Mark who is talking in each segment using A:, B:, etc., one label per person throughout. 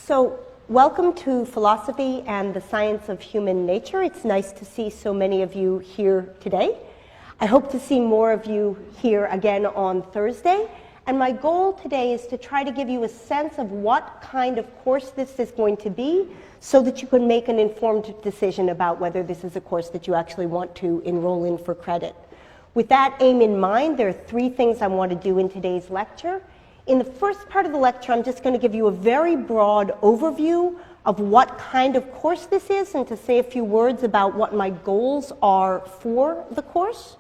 A: So, welcome to Philosophy and the Science of Human Nature. It's nice to see so many of you here today. I hope to see more of you here again on Thursday. And my goal today is to try to give you a sense of what kind of course this is going to be so that you can make an informed decision about whether this is a course that you actually want to enroll in for credit. With that aim in mind, there are three things I want to do in today's lecture. In the first part of the lecture, I'm just going to give you a very broad overview of what kind of course this is and to say a few words about what my goals are for the course.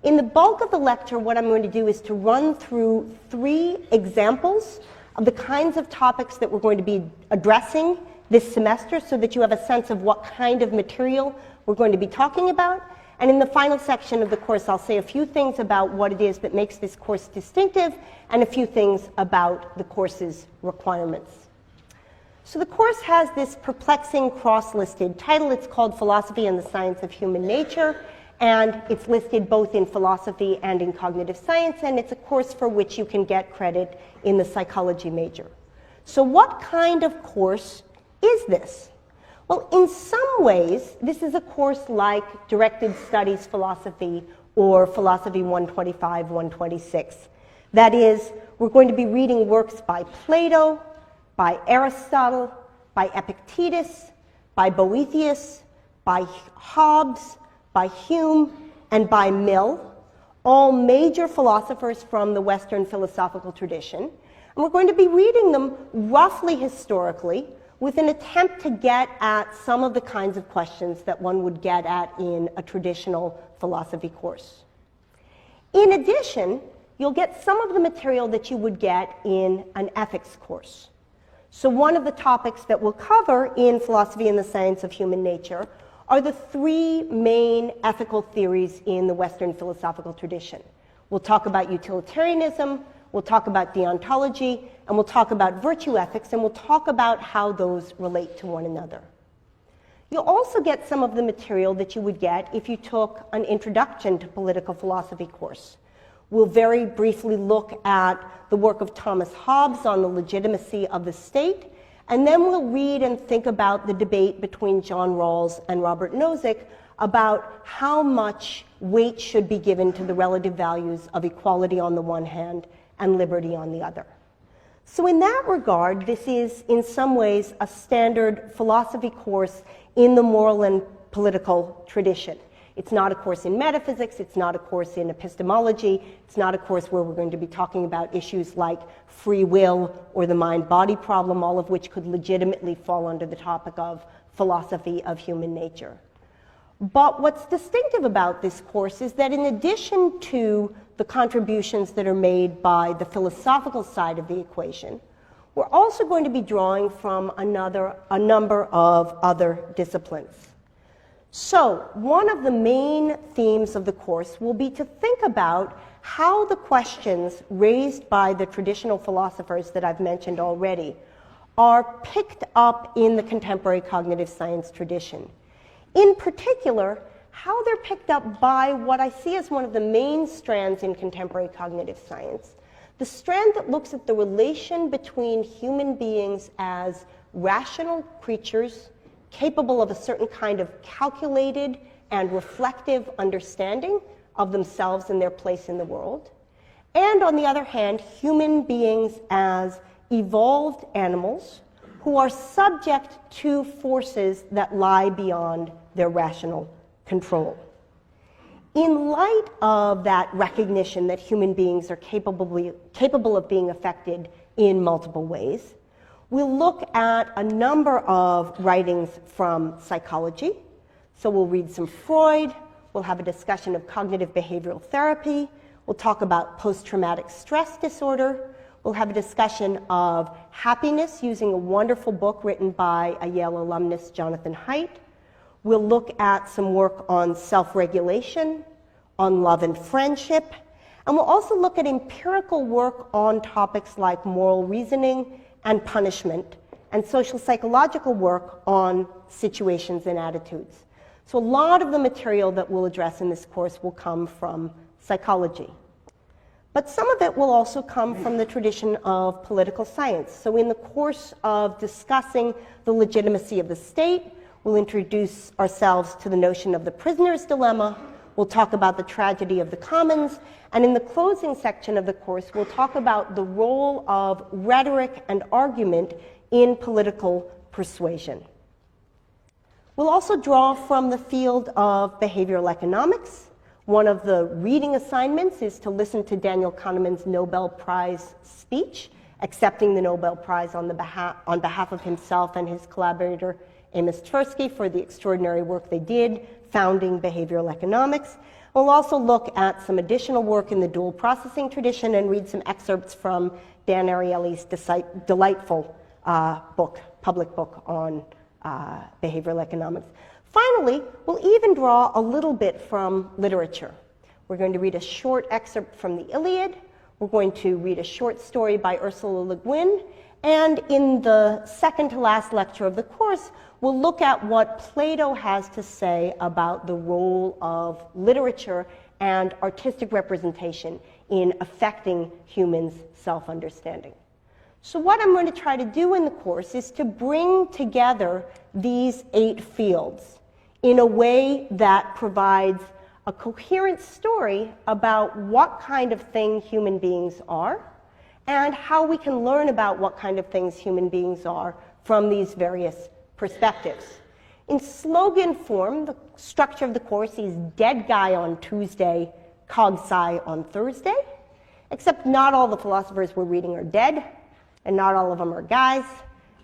A: In the bulk of the lecture, what I'm going to do is to run through three examples of the kinds of topics that we're going to be addressing this semester so that you have a sense of what kind of material we're going to be talking about. And in the final section of the course, I'll say a few things about what it is that makes this course distinctive and a few things about the course's requirements. So the course has this perplexing cross-listed title. It's called Philosophy and the Science of Human Nature, and it's listed both in philosophy and in cognitive science, and it's a course for which you can get credit in the psychology major. So what kind of course is this? Well, in some ways, this is a course like Directed Studies Philosophy or Philosophy 125, 126. That is, we're going to be reading works by Plato, by Aristotle, by Epictetus, by Boethius, by Hobbes, by Hume, and by Mill, all major philosophers from the Western philosophical tradition. And we're going to be reading them roughly historically, with an attempt to get at some of the kinds of questions that one would get at in a traditional philosophy course. In addition, you'll get some of the material that you would get in an ethics course. So one of the topics that we'll cover in Philosophy and the Science of Human Nature are the three main ethical theories in the Western philosophical tradition. We'll talk about utilitarianism, we'll talk about deontology, and we'll talk about virtue ethics, and we'll talk about how those relate to one another. You'll also get some of the material that you would get if you took an Introduction to Political Philosophy course. We'll very briefly look at the work of Thomas Hobbes on the legitimacy of the state, and then we'll read and think about the debate between John Rawls and Robert Nozick about how much weight should be given to the relative values of equality on the one hand and liberty on the other. So in that regard, this is in some ways a standard philosophy course in the moral and political tradition. It's not a course in metaphysics, it's not a course in epistemology, it's not a course where we're going to be talking about issues like free will or the mind-body problem, all of which could legitimately fall under the topic of philosophy of human nature. But what's distinctive about this course is that in addition to the contributions that are made by the philosophical side of the equation, we're also going to be drawing from a number of other disciplines. So one of the main themes of the course will be to think about how the questions raised by the traditional philosophers that I've mentioned already are picked up in the contemporary cognitive science tradition. In particular, how they're picked up by what I see as one of the main strands in contemporary cognitive science, the strand that looks at the relation between human beings as rational creatures capable of a certain kind of calculated and reflective understanding of themselves and their place in the world, and on the other hand, human beings as evolved animals who are subject to forces that lie beyond their rational control. In light of that recognition that human beings are capable of being affected in multiple ways, we'll look at a number of writings from psychology. So we'll read some Freud, we'll have a discussion of cognitive behavioral therapy, we'll talk about post-traumatic stress disorder, we'll have a discussion of happiness using a wonderful book written by a Yale alumnus, Jonathan Haidt. We'll look at some work on self-regulation, on love and friendship, and we'll also look at empirical work on topics like moral reasoning and punishment, and social psychological work on situations and attitudes. So a lot of the material that we'll address in this course will come from psychology. But some of it will also come from the tradition of political science. So in the course of discussing the legitimacy of the state, we'll introduce ourselves to the notion of the prisoner's dilemma. We'll talk about the tragedy of the commons. And in the closing section of the course, we'll talk about the role of rhetoric and argument in political persuasion. We'll also draw from the field of behavioral economics. One of the reading assignments is to listen to Daniel Kahneman's Nobel Prize speech, accepting the Nobel Prize on behalf of himself and his collaborator Amos Tversky for the extraordinary work they did founding behavioral economics. We'll also look at some additional work in the dual processing tradition and read some excerpts from Dan Ariely's delightful public book on behavioral economics. Finally, we'll even draw a little bit from literature. We're going to read a short excerpt from the Iliad. We're going to read a short story by Ursula Le Guin. And in the second to last lecture of the course, we'll look at what Plato has to say about the role of literature and artistic representation in affecting humans' self-understanding. So what I'm going to try to do in the course is to bring together these 8 fields in a way that provides a coherent story about what kind of thing human beings are and how we can learn about what kind of things human beings are from these various perspectives. In slogan form, the structure of the course is dead guy on Tuesday, cog sci on Thursday, except not all the philosophers we're reading are dead, and not all of them are guys,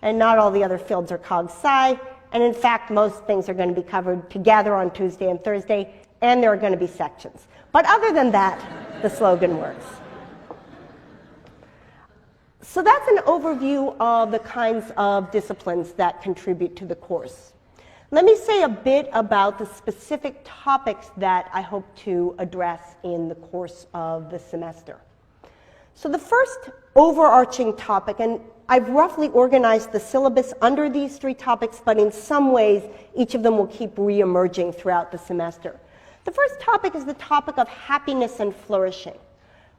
A: and not all the other fields are cog sci, and in fact, most things are going to be covered together on Tuesday and Thursday, and there are going to be sections. But other than that, the slogan works. So that's an overview of the kinds of disciplines that contribute to the course. Let me say a bit about the specific topics that I hope to address in the course of the semester. So the first overarching topic, and I've roughly organized the syllabus under these 3 topics, but in some ways, each of them will keep re-emerging throughout the semester. The first topic is the topic of happiness and flourishing.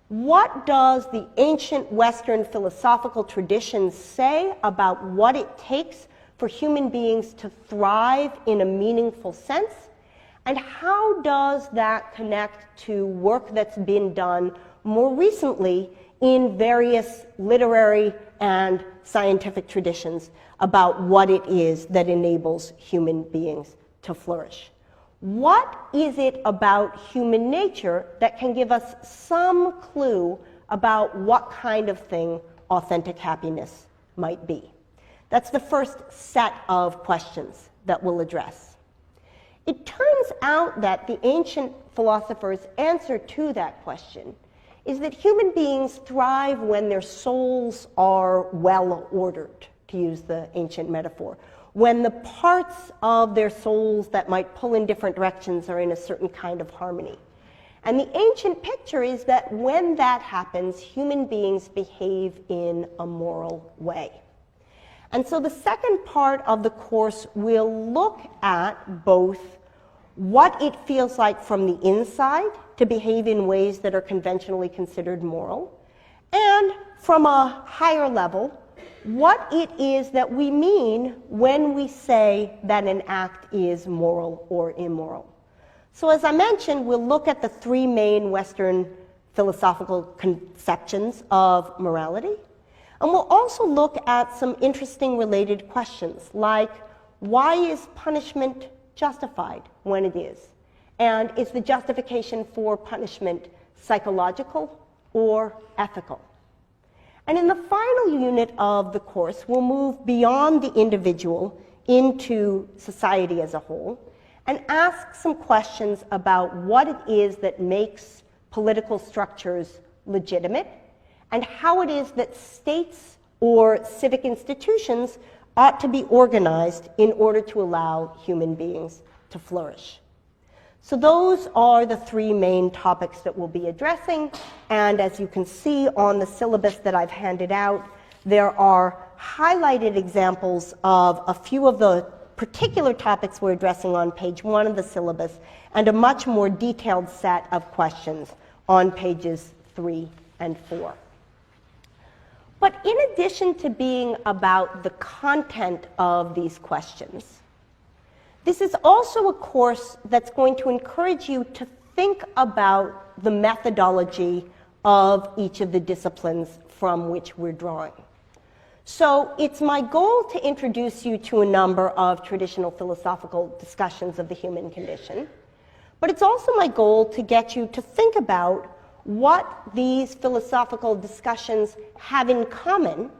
A: What does the ancient Western philosophical tradition say about what it takes for human beings to thrive in a meaningful sense? And how does that connect to work that's been done more recently in various literary and scientific traditions about what it is that enables human beings to flourish? What is it about human nature that can give us some clue about what kind of thing authentic happiness might be? That's the first set of questions that we'll address. It turns out that the ancient philosophers' answer to that question is that human beings thrive when their souls are well ordered, to use the ancient metaphor. When the parts of their souls that might pull in different directions are in a certain kind of harmony. And the ancient picture is that when that happens, human beings behave in a moral way. And so the second part of the course will look at both what it feels like from the inside to behave in ways that are conventionally considered moral, and from a higher level, what it is that we mean when we say that an act is moral or immoral. So as I mentioned, we'll look at the 3 main Western philosophical conceptions of morality, and we'll also look at some interesting related questions, like why is punishment justified when it is? And is the justification for punishment psychological or ethical? And in the final unit of the course, we'll move beyond the individual into society as a whole and ask some questions about what it is that makes political structures legitimate and how it is that states or civic institutions ought to be organized in order to allow human beings to flourish. So those are the 3 main topics that we'll be addressing, and as you can see on the syllabus that I've handed out, there are highlighted examples of a few of the particular topics we're addressing on page 1 of the syllabus, and a much more detailed set of questions on pages 3 and 4. But in addition to being about the content of these questions, this is also a course that's going to encourage you to think about the methodology of each of the disciplines from which we're drawing. So it's my goal to introduce you to a number of traditional philosophical discussions of the human condition, but it's also my goal to get you to think about what these philosophical discussions have in common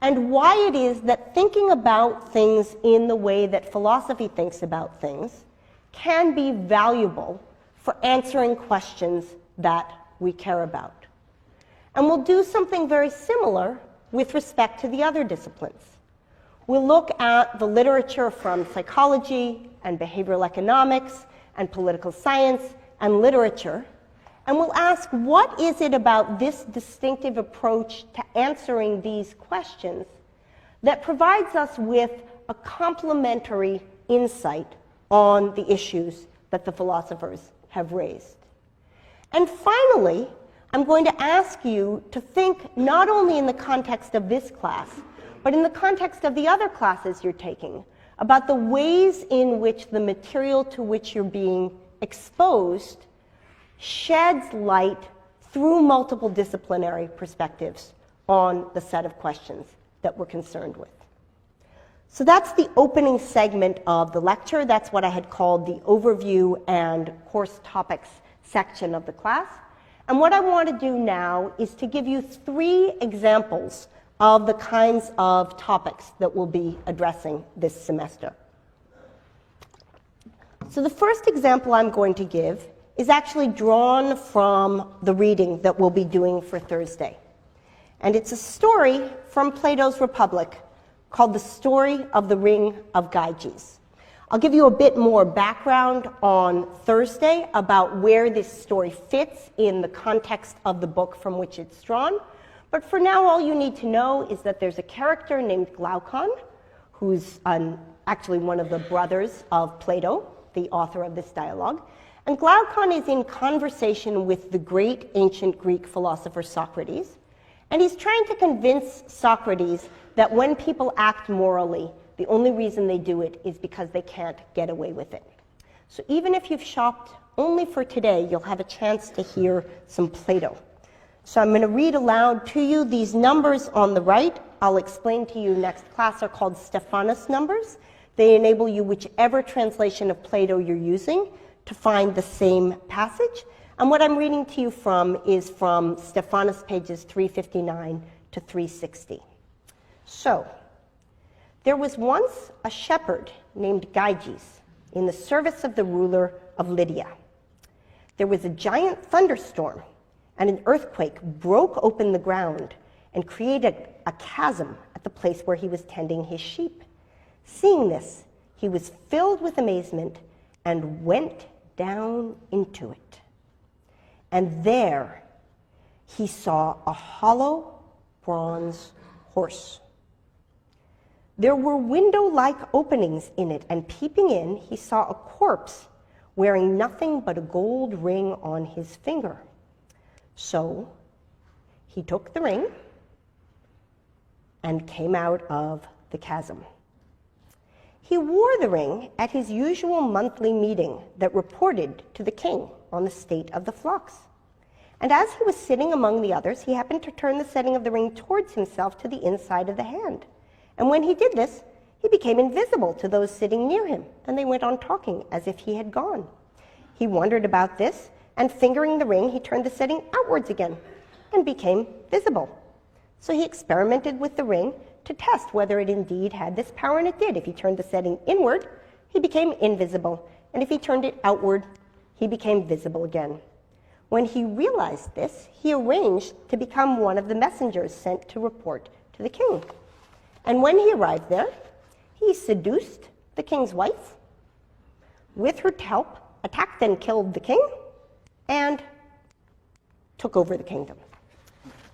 A: and why it is that thinking about things in the way that philosophy thinks about things can be valuable for answering questions that we care about. And we'll do something very similar with respect to the other disciplines. We'll look at the literature from psychology and behavioral economics and political science and literature, and we'll ask, what is it about this distinctive approach to answering these questions that provides us with a complementary insight on the issues that the philosophers have raised? And finally, I'm going to ask you to think not only in the context of this class, but in the context of the other classes you're taking, about the ways in which the material to which you're being exposed sheds light through multiple disciplinary perspectives on the set of questions that we're concerned with. So that's the opening segment of the lecture. That's what I had called the overview and course topics section of the class. And what I want to do now is to give you 3 examples of the kinds of topics that we'll be addressing this semester. So the first example I'm going to give is actually drawn from the reading that we'll be doing for Thursday. And it's a story from Plato's Republic called The Story of the Ring of Gyges. I'll give you a bit more background on Thursday about where this story fits in the context of the book from which it's drawn. But for now, all you need to know is that there's a character named Glaucon, who's actually one of the brothers of Plato, the author of this dialogue. And Glaucon is in conversation with the great ancient Greek philosopher Socrates, and he's trying to convince Socrates that when people act morally, the only reason they do it is because they can't get away with it. So even if you've shopped only for today, you'll have a chance to hear some Plato. So I'm going to read aloud to you. These numbers on the right, I'll explain to you next class, are called Stephanus numbers. They enable you, whichever translation of Plato you're using, to find the same passage. And what I'm reading to you from is from Stephanus pages 359 to 360. So, there was once a shepherd named Gyges in the service of the ruler of Lydia. There was a giant thunderstorm, and an earthquake broke open the ground and created a chasm at the place where he was tending his sheep. Seeing this, he was filled with amazement and went down into it. And there he saw a hollow bronze horse. There were window-like openings in it, and peeping in, he saw a corpse wearing nothing but a gold ring on his finger. So he took the ring and came out of the chasm. He wore the ring at his usual monthly meeting that reported to the king on the state of the flocks. And as he was sitting among the others, he happened to turn the setting of the ring towards himself to the inside of the hand. And when he did this, he became invisible to those sitting near him, and they went on talking as if he had gone. He wondered about this, and fingering the ring, he turned the setting outwards again and became visible. So he experimented with the ring to test whether it indeed had this power, and it did. If he turned the setting inward, he became invisible, and if he turned it outward, he became visible again. When he realized this, he arranged to become one of the messengers sent to report to the king. And when he arrived there, he seduced the king's wife, with her help, attacked and killed the king, and took over the kingdom.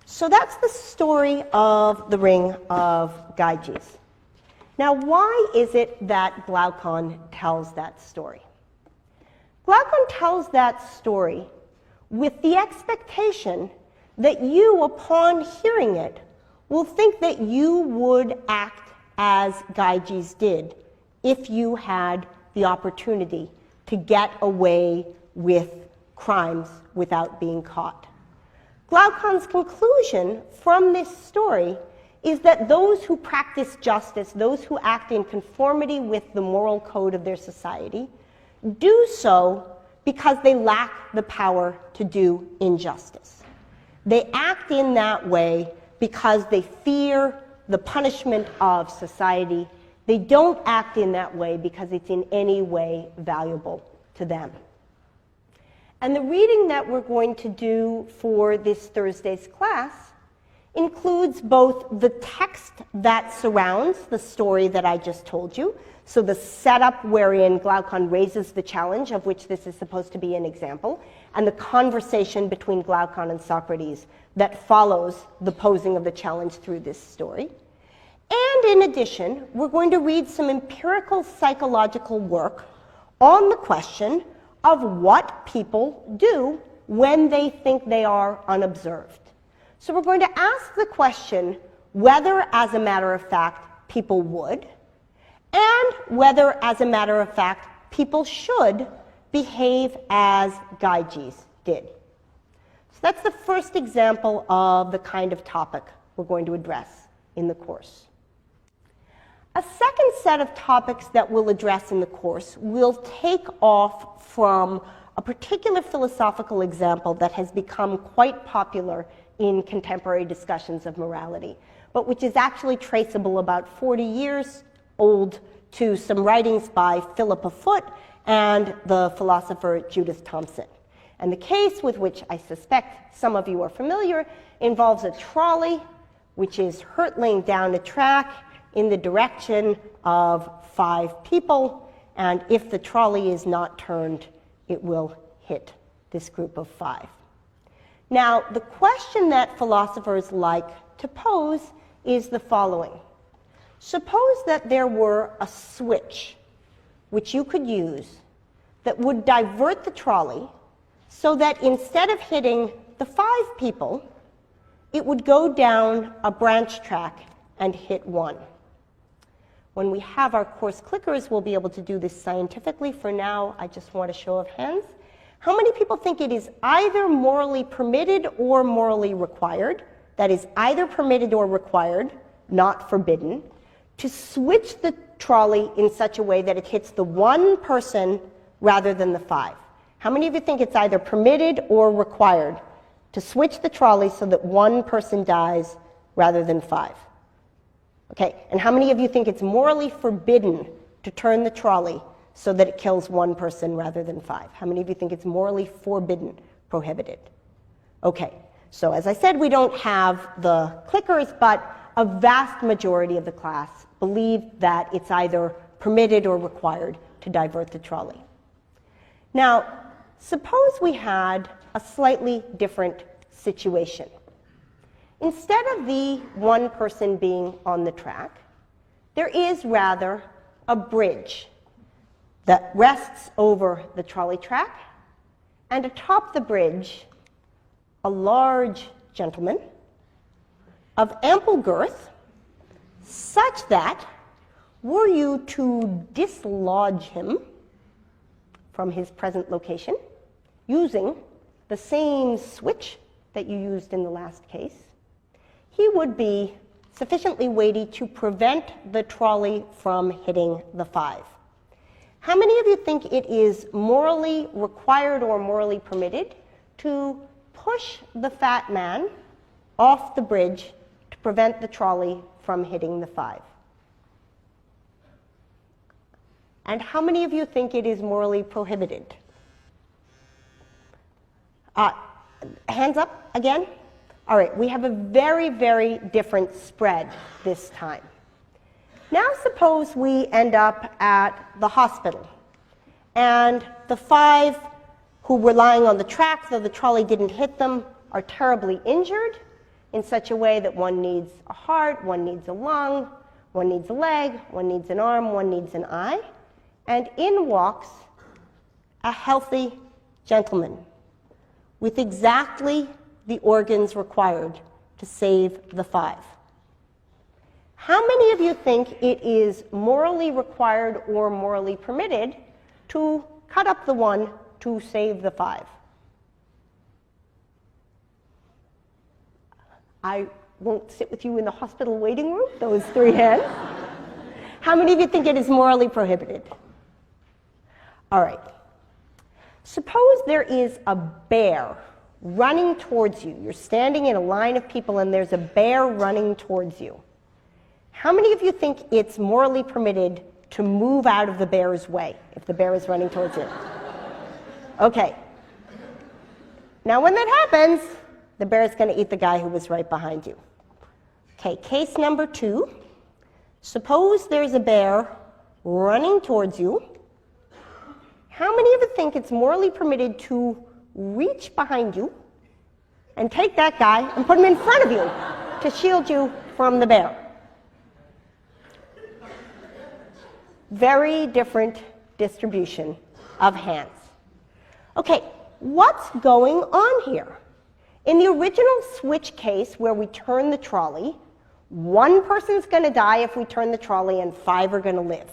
A: So that's the story of the Ring of Gyges. Now, why is it that Glaucon tells that story? Glaucon tells that story with the expectation that you, upon hearing it, will think that you would act as Gyges did if you had the opportunity to get away with crimes without being caught. Glaucon's conclusion from this story is that those who practice justice, those who act in conformity with the moral code of their society, do so because they lack the power to do injustice. They act in that way because they fear the punishment of society. They don't act in that way because it's in any way valuable to them. And the reading that we're going to do for this Thursday's class includes both the text that surrounds the story that I just told you, so the setup wherein Glaucon raises the challenge, of which this is supposed to be an example, and the conversation between Glaucon and Socrates that follows the posing of the challenge through this story. And in addition, we're going to read some empirical psychological work on the question of what people do when they think they are unobserved. So we're going to ask the question whether, as a matter of fact, people would, and whether, as a matter of fact, people should behave as Gyges did. So that's the first example of the kind of topic we're going to address in the course. A second set of topics that we'll address in the course will take off from a particular philosophical example that has become quite popular in contemporary discussions of morality, but which is actually traceable about 40 years old to some writings by Philippa Foot and the philosopher Judith Thomson. And the case with which I suspect some of you are familiar involves a trolley which is hurtling down a track in the direction of 5 people, and if the trolley is not turned, it will hit this group of 5. Now, the question that philosophers like to pose is the following. Suppose that there were a switch which you could use that would divert the trolley so that instead of hitting the 5 people, it would go down a branch track and hit 1. When we have our course clickers, we'll be able to do this scientifically. For now, I just want a show of hands. How many people think it is either morally permitted or morally required, that is either permitted or required, not forbidden, to switch the trolley in such a way that it hits the 1 person rather than the 5? How many of you think it's either permitted or required to switch the trolley so that 1 person dies rather than 5? Okay, and how many of you think it's morally forbidden to turn the trolley so that it kills 1 person rather than 5? How many of you think it's morally forbidden, prohibited? Okay, so as I said, we don't have the clickers, but a vast majority of the class believe that it's either permitted or required to divert the trolley. Now, suppose we had a slightly different situation. Instead of the 1 person being on the track, there is rather a bridge that rests over the trolley track, and atop the bridge, a large gentleman of ample girth, such that were you to dislodge him from his present location using the same switch that you used in the last case, he would be sufficiently weighty to prevent the trolley from hitting the 5. How many of you think it is morally required or morally permitted to push the fat man off the bridge to prevent the trolley from hitting the 5? And how many of you think it is morally prohibited? Hands up again. All right, we have a very, very different spread this time. Now suppose we end up at the hospital, and the 5 who were lying on the track, though the trolley didn't hit them, are terribly injured in such a way that one needs a heart, one needs a lung, one needs a leg, one needs an arm, one needs an eye, and in walks a healthy gentleman with exactly the organs required to save the 5. How many of you think it is morally required or morally permitted to cut up the 1 to save the 5? I won't sit with you in the hospital waiting room, those 3 hands. How many of you think it is morally prohibited? All right. Suppose there is a bear running towards you. You're standing in a line of people and there's a bear running towards you. How many of you think it's morally permitted to move out of the bear's way if the bear is running towards you? Okay. Now when that happens, the bear is going to eat the guy who was right behind you. Okay, case number 2. Suppose there's a bear running towards you. How many of you think it's morally permitted to reach behind you and take that guy and put him in front of you to shield you from the bear? Very different distribution of hands. Okay, what's going on here? In the original switch case where we turn the trolley, 1 person's going to die if we turn the trolley and 5 are going to live.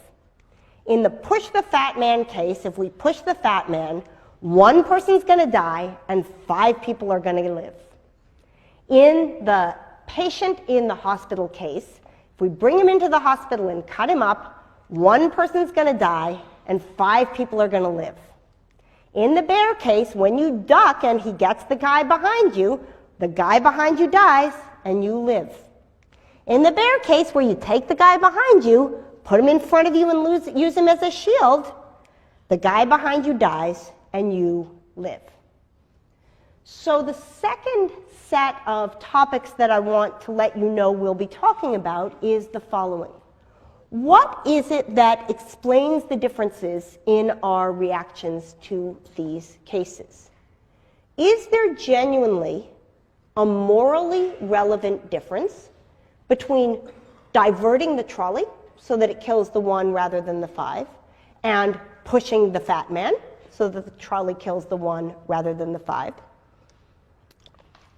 A: In the push the fat man case, if we push the fat man, 1 person's going to die and 5 people are going to live. In the patient in the hospital case, if we bring him into the hospital and cut him up, 1 person's going to die and 5 people are going to live. In the bear case, when you duck and he gets the guy behind you dies and you live. In the bear case, where you take the guy behind you, put him in front of you and use him as a shield, the guy behind you dies and you live. So the second set of topics that I want to let you know we'll be talking about is the following. What is it that explains the differences in our reactions to these cases? Is there genuinely a morally relevant difference between diverting the trolley so that it kills the 1 rather than the 5, and pushing the fat man so that the trolley kills the 1 rather than the 5?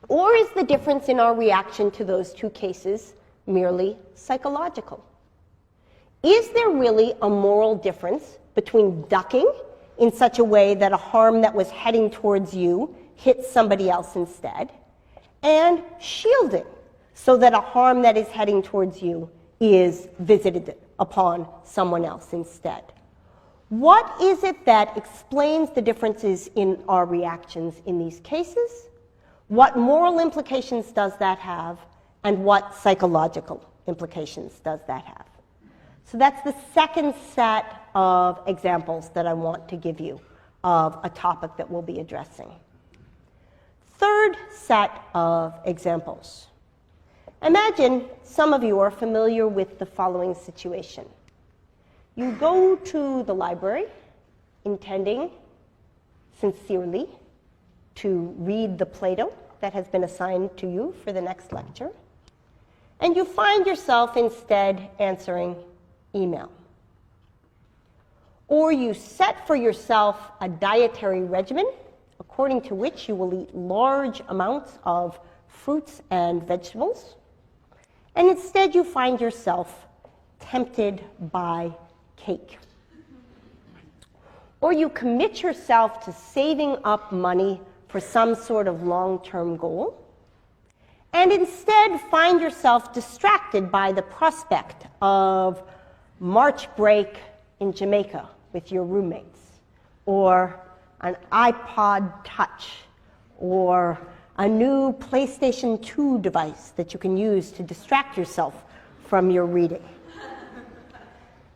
A: Or is the difference in our reaction to those 2 cases merely psychological? Is there really a moral difference between ducking in such a way that a harm that was heading towards you hits somebody else instead, and shielding so that a harm that is heading towards you is visited upon someone else instead? What is it that explains the differences in our reactions in these cases? What moral implications does that have? And what psychological implications does that have? So that's the second set of examples that I want to give you of a topic that we'll be addressing. Third set of examples. Imagine some of you are familiar with the following situation. You go to the library intending sincerely to read the Plato that has been assigned to you for the next lecture, and you find yourself instead answering email. Or you set for yourself a dietary regimen according to which you will eat large amounts of fruits and vegetables, and instead you find yourself tempted by cake. Or you commit yourself to saving up money for some sort of long-term goal, and instead find yourself distracted by the prospect of March break in Jamaica with your roommates, or an iPod Touch, or a new PlayStation 2 device that you can use to distract yourself from your reading.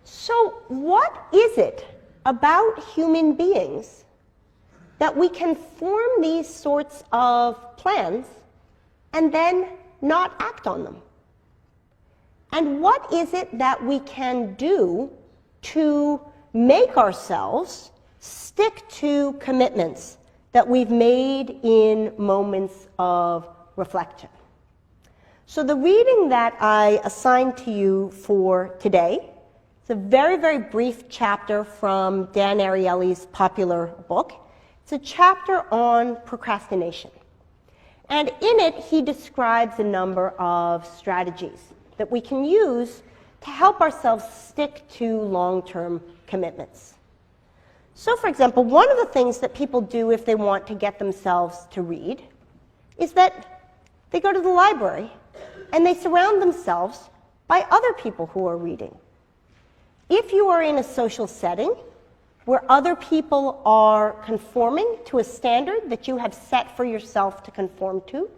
A: So what is it about human beings that we can form these sorts of plans and then not act on them? And what is it that we can do to make ourselves stick to commitments that we've made in moments of reflection? So the reading that I assigned to you for today is a very, very brief chapter from Dan Ariely's popular book. It's a chapter on procrastination. And in it, he describes a number of strategies that we can use to help ourselves stick to long-term commitments. So, for example, one of the things that people do if they want to get themselves to read is that they go to the library and they surround themselves by other people who are reading. If you are in a social setting where other people are conforming to a standard that you have set for yourself to conform to,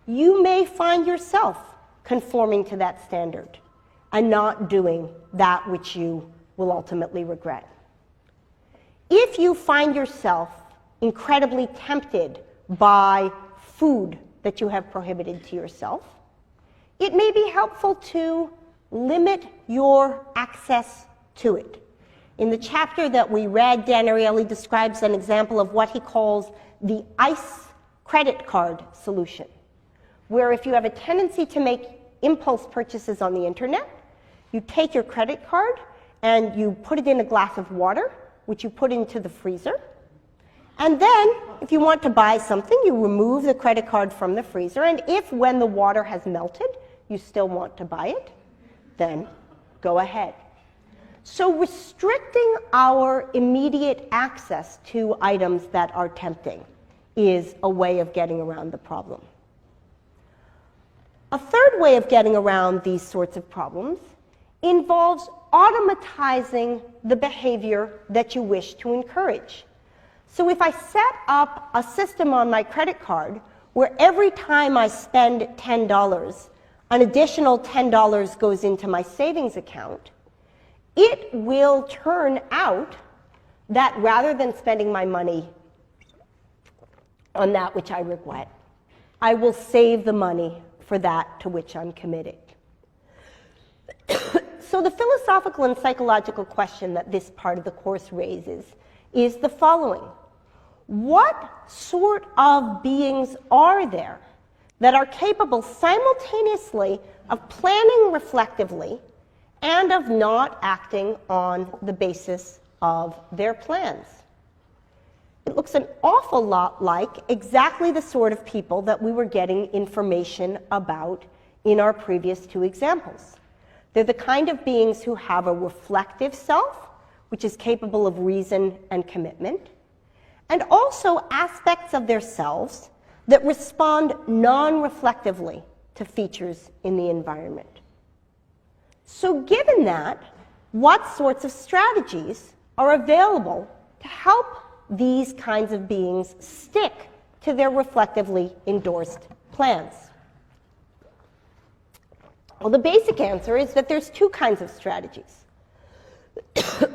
A: you may find yourself conforming to that standard and not doing that which you will ultimately regret. If you find yourself incredibly tempted by food that you have prohibited to yourself, it may be helpful to limit your access to it. In the chapter that we read, Dan Ariely describes an example of what he calls the ICE credit card solution, where if you have a tendency to make impulse purchases on the internet, you take your credit card and you put it in a glass of water, which you put into the freezer. And then, if you want to buy something, you remove the credit card from the freezer, and if, when the water has melted, you still want to buy it, then go ahead. So restricting our immediate access to items that are tempting is a way of getting around the problem. A third way of getting around these sorts of problems involves automatizing the behavior that you wish to encourage. So if I set up a system on my credit card where every time I spend $10, an additional $10 goes into my savings account, it will turn out that rather than spending my money on that which I regret, I will save the money for that to which I'm committed. So the philosophical and psychological question that this part of the course raises is the following. What sort of beings are there that are capable simultaneously of planning reflectively and of not acting on the basis of their plans? It looks an awful lot like exactly the sort of people that we were getting information about in our previous two examples. They're the kind of beings who have a reflective self, which is capable of reason and commitment, and also aspects of their selves that respond non-reflectively to features in the environment. So given that, what sorts of strategies are available to help these kinds of beings stick to their reflectively endorsed plans? Well, the basic answer is that there's two kinds of strategies.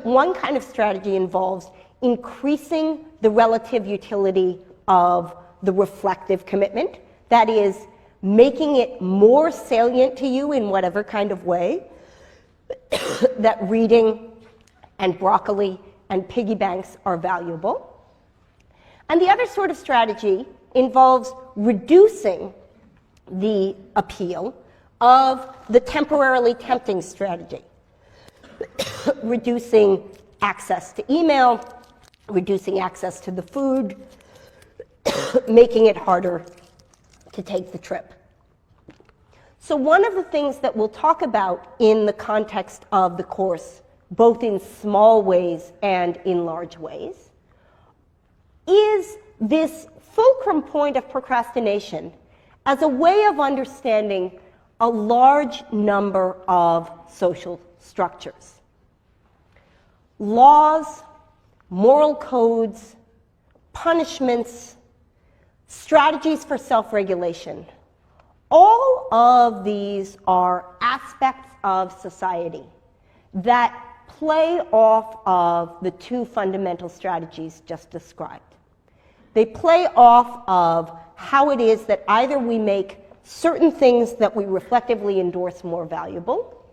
A: One kind of strategy involves increasing the relative utility of the reflective commitment, that is, making it more salient to you in whatever kind of way that reading and broccoli and piggy banks are valuable. And the other sort of strategy involves reducing the appeal of the temporarily tempting strategy, reducing access to email, reducing access to the food, making it harder to take the trip. So one of the things that we'll talk about in the context of the course, both in small ways and in large ways, is this fulcrum point of procrastination as a way of understanding a large number of social structures. Laws, moral codes, punishments, strategies for self-regulation. All of these are aspects of society that play off of the two fundamental strategies just described. They play off of how it is that either we make certain things that we reflectively endorse more valuable,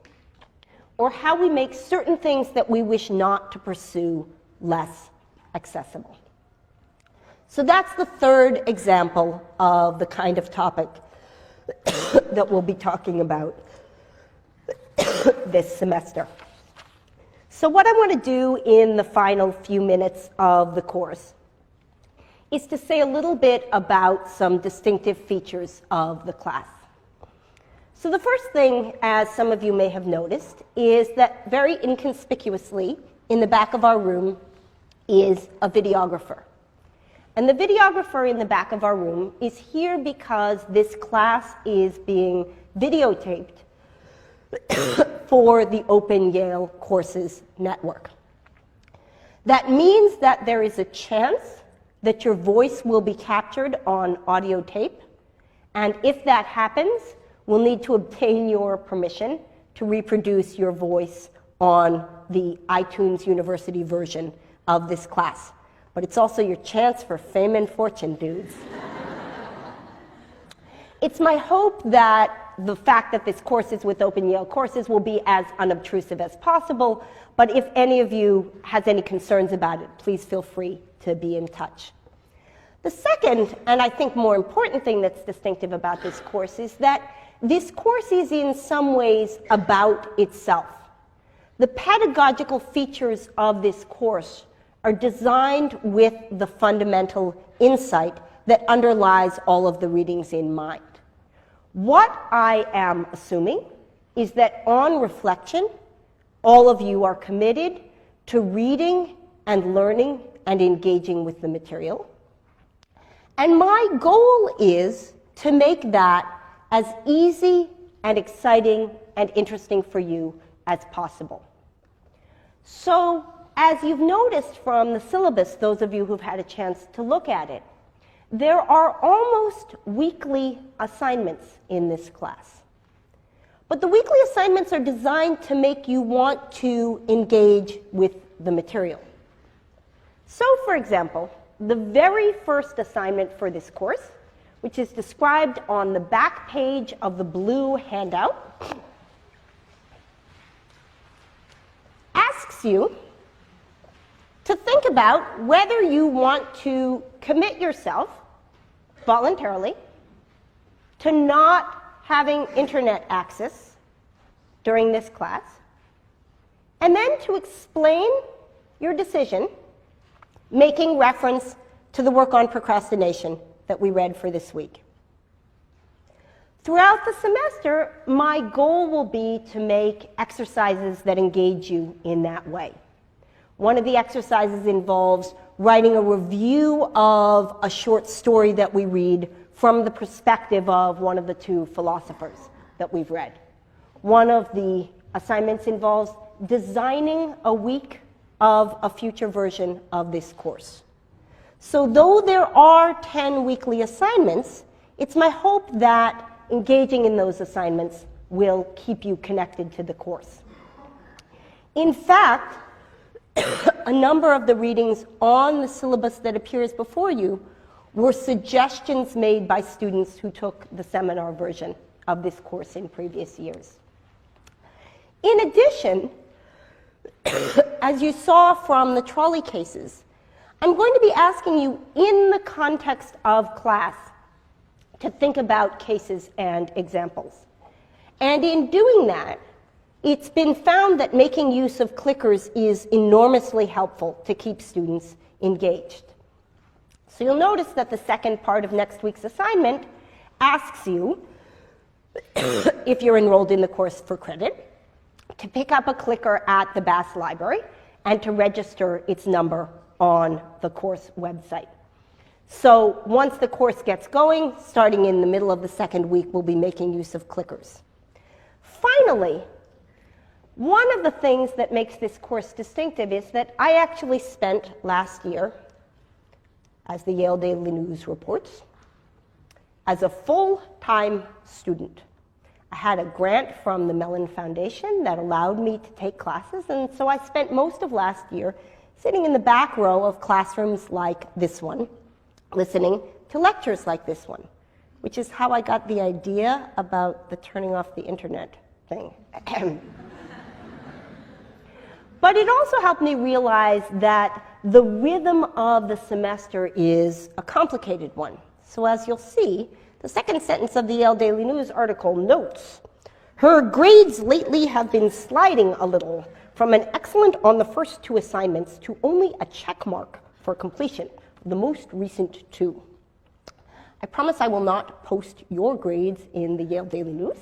A: or how we make certain things that we wish not to pursue less accessible. So that's the third example of the kind of topic that we'll be talking about this semester. So what I want to do in the final few minutes of the course is to say a little bit about some distinctive features of the class. So the first thing, as some of you may have noticed, is that very inconspicuously in the back of our room is a videographer. And the videographer in the back of our room is here because this class is being videotaped for the Open Yale Courses Network. That means that there is a chance that your voice will be captured on audio tape, and if that happens, we'll need to obtain your permission to reproduce your voice on the iTunes University version of this class. But it's also your chance for fame and fortune, dudes. It's my hope that the fact that this course is with Open Yale Courses will be as unobtrusive as possible, but if any of you has any concerns about it, please feel free to be in touch. The second, and I think more important thing that's distinctive about this course is that this course is in some ways about itself. The pedagogical features of this course are designed with the fundamental insight that underlies all of the readings in mind. What I am assuming is that on reflection, all of you are committed to reading and learning and engaging with the material. And my goal is to make that as easy and exciting and interesting for you as possible. So, as you've noticed from the syllabus, those of you who've had a chance to look at it, there are almost weekly assignments in this class. But the weekly assignments are designed to make you want to engage with the material. So, for example, the very first assignment for this course, which is described on the back page of the blue handout, asks you to think about whether you want to commit yourself voluntarily to not having internet access during this class, and then to explain your decision, making reference to the work on procrastination that we read for this week. Throughout the semester, my goal will be to make exercises that engage you in that way. One of the exercises involves writing a review of a short story that we read from the perspective of one of the two philosophers that we've read. One of the assignments involves designing a week of a future version of this course. So though there are 10 weekly assignments, it's my hope that engaging in those assignments will keep you connected to the course. In fact, a number of the readings on the syllabus that appears before you were suggestions made by students who took the seminar version of this course in previous years. In addition, as you saw from the trolley cases, I'm going to be asking you in the context of class to think about cases and examples. And in doing that, it's been found that making use of clickers is enormously helpful to keep students engaged. So you'll notice that the second part of next week's assignment asks you, if you're enrolled in the course for credit, to pick up a clicker at the Bass Library and to register its number on the course website. So once the course gets going, starting in the middle of the second week, we'll be making use of clickers. Finally, one of the things that makes this course distinctive is that I actually spent last year, as the Yale Daily News reports, as a full-time student. I had a grant from the Mellon Foundation that allowed me to take classes, and so I spent most of last year sitting in the back row of classrooms like this one, listening to lectures like this one, which is how I got the idea about the turning off the internet thing. But it also helped me realize that the rhythm of the semester is a complicated one. So as you'll see, the second sentence of the Yale Daily News article notes, her grades lately have been sliding a little from an excellent on the first two assignments to only a check mark for completion the most recent 2. I promise I will not post your grades in the Yale Daily News,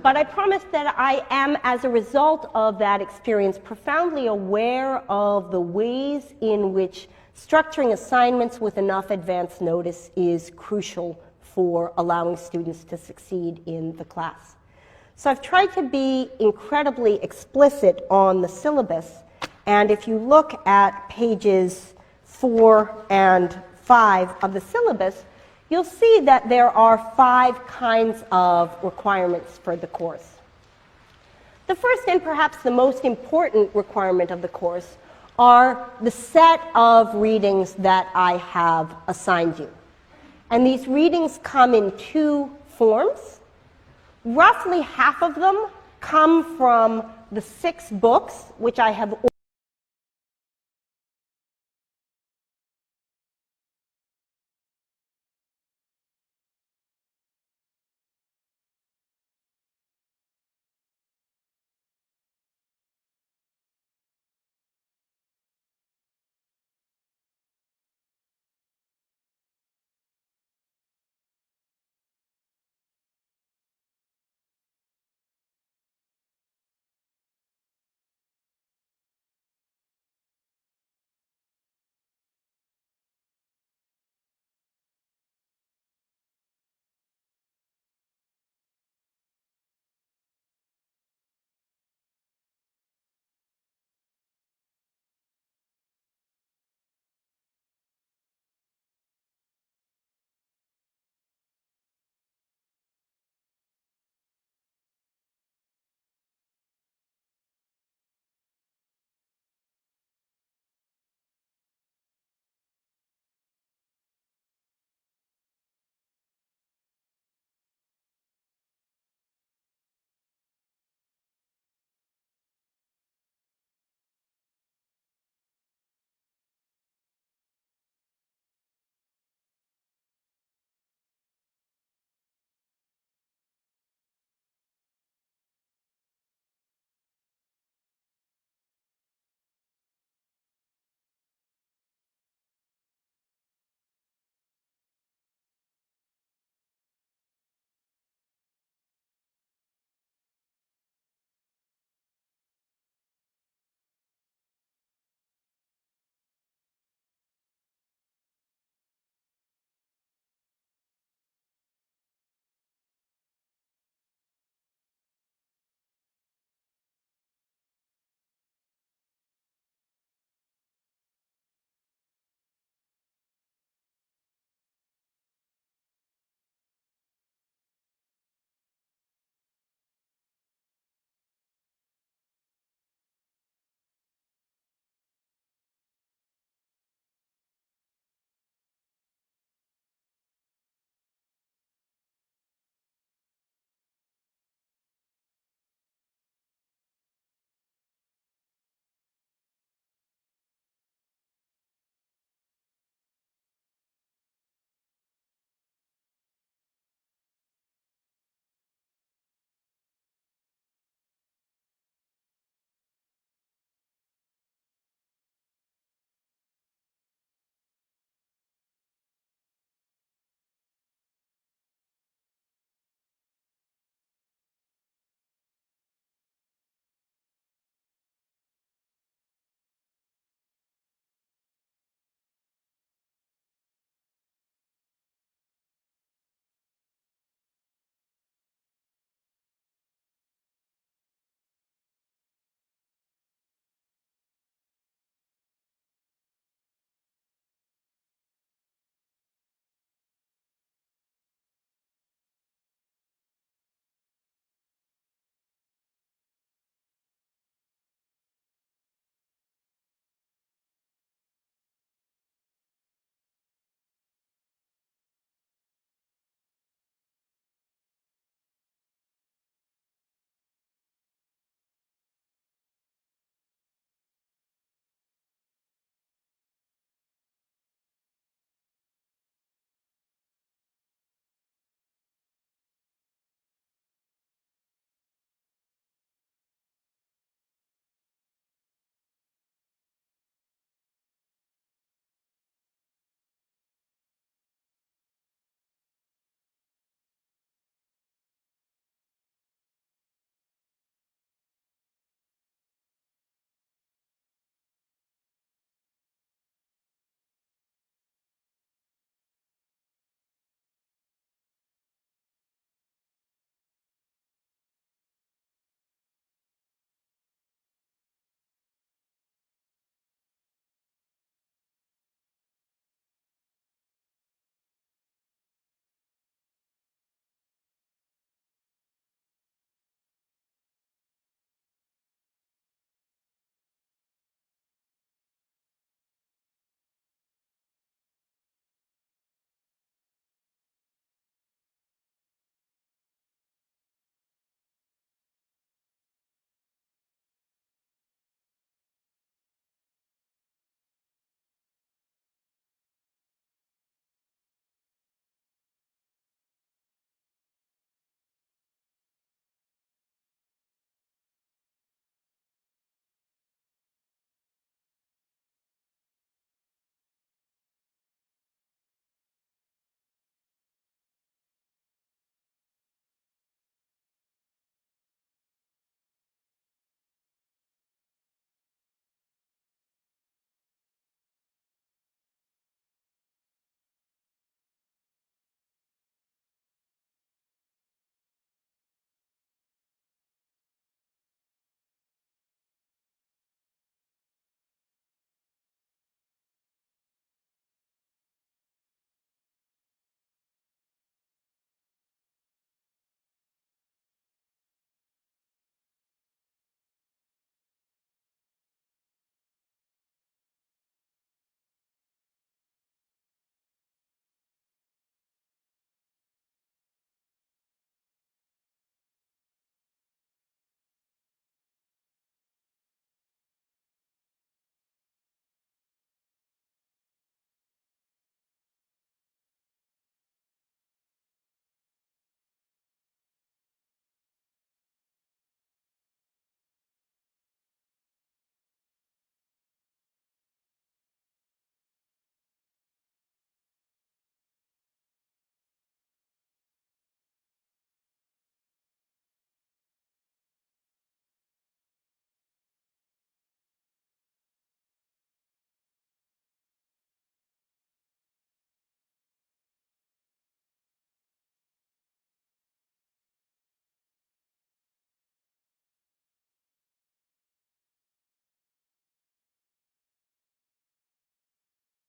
A: but I promise that I am, as a result of that experience, profoundly aware of the ways in which structuring assignments with enough advance notice is crucial for allowing students to succeed in the class. So I've tried to be incredibly explicit on the syllabus, and if you look at pages 4 and 5 of the syllabus, you'll see that there are 5 kinds of requirements for the course. The first and perhaps the most important requirement of the course are the set of readings that I have assigned you. And these readings come in 2 forms. Roughly half of them come from the 6 books which I have